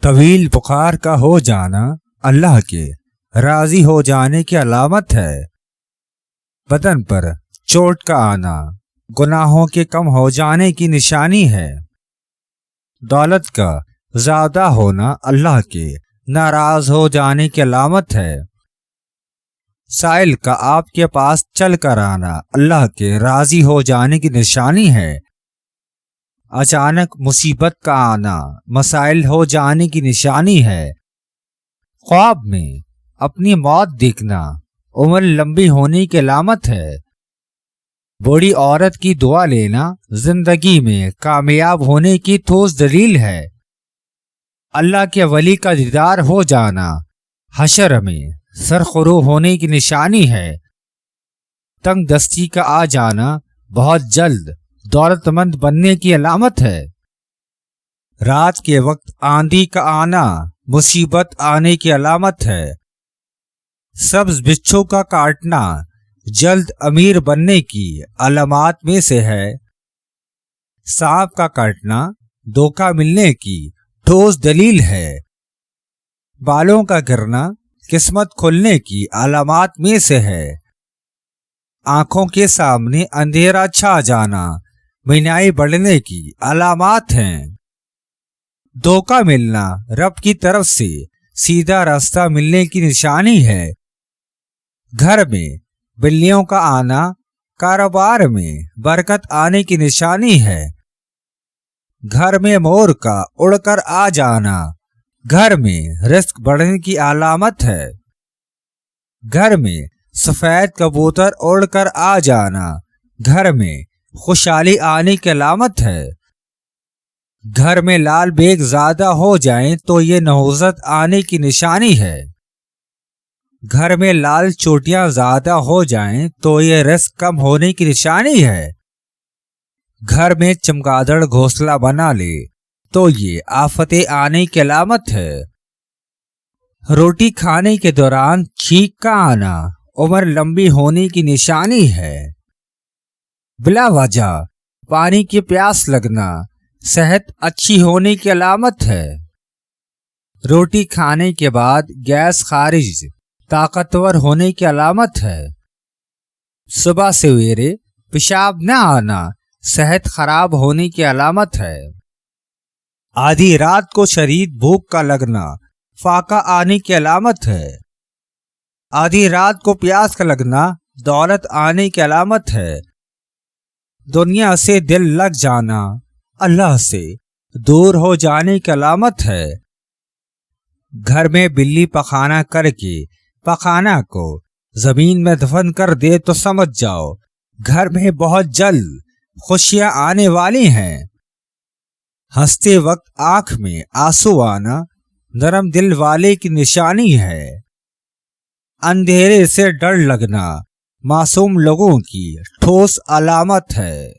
طویل بخار کا ہو جانا اللہ کے راضی ہو جانے کی علامت ہے۔ بدن پر چوٹ کا آنا گناہوں کے کم ہو جانے کی نشانی ہے۔ دولت کا زیادہ ہونا اللہ کے ناراض ہو جانے کی علامت ہے۔ سائل کا آپ کے پاس چل کر آنا اللہ کے راضی ہو جانے کی نشانی ہے۔ اچانک مصیبت کا آنا مسائل ہو جانے کی نشانی ہے۔ خواب میں اپنی موت دیکھنا عمر لمبی ہونے کی علامت ہے۔ بوڑھی عورت کی دعا لینا زندگی میں کامیاب ہونے کی ٹھوس دلیل ہے۔ اللہ کے ولی کا دیدار ہو جانا حشر میں سرخرو ہونے کی نشانی ہے۔ تنگ دستی کا آ جانا بہت جلد دولت مند بننے کی علامت ہے۔ رات کے وقت آندھی کا آنا مصیبت آنے کی علامت ہے۔ سبز بچھو کا کاٹنا جلد امیر بننے کی علامات میں سے ہے۔ سانپ کا کاٹنا دھوکہ ملنے کی ٹھوس دلیل ہے۔ بالوں کا گرنا قسمت کھلنے کی علامات میں سے ہے۔ آنکھوں کے سامنے اندھیرا چھا جانا بینائی بڑھنے کی علامات ہیں۔ دھوکہ ملنا رب کی طرف سے سیدھا راستہ ملنے کی نشانی ہے۔ گھر میں بلیوں کا آنا کاروبار میں برکت آنے کی نشانی ہے۔ گھر میں مور کا اڑ کر آ جانا گھر میں رزق بڑھنے کی علامت ہے۔ گھر میں سفید کبوتر اڑ کر آ جانا گھر میں خوشحالی آنے کی علامت ہے۔ گھر میں لال بیگ زیادہ ہو جائیں تو یہ نحوست آنے کی نشانی ہے۔ گھر میں لال چوٹیاں زیادہ ہو جائیں تو یہ رزق کم ہونے کی نشانی ہے۔ گھر میں چمگادڑ گھونسلہ بنا لے تو یہ آفتیں آنے کی علامت ہے۔ روٹی کھانے کے دوران چھینک کا آنا عمر لمبی ہونے کی نشانی ہے۔ بلا وجہ پانی کی پیاس لگنا صحت اچھی ہونے کی علامت ہے۔ روٹی کھانے کے بعد گیس خارج طاقتور ہونے کی علامت ہے۔ صبح سویرے پیشاب نہ آنا صحت خراب ہونے کی علامت ہے۔ آدھی رات کو شدید بھوک کا لگنا فاقہ آنے کی علامت ہے۔ آدھی رات کو پیاس کا لگنا دولت آنے کی علامت ہے۔ دنیا سے دل لگ جانا اللہ سے دور ہو جانے کی علامت ہے۔ گھر میں بلی پخانہ کر کے پخانہ کو زمین میں دفن کر دے تو سمجھ جاؤ گھر میں بہت جلد خوشیاں آنے والی ہیں۔ ہنستے وقت آنکھ میں آنسو آنا نرم دل والے کی نشانی ہے۔ اندھیرے سے ڈر لگنا معصوم لوگوں کی ٹھوس علامت ہے۔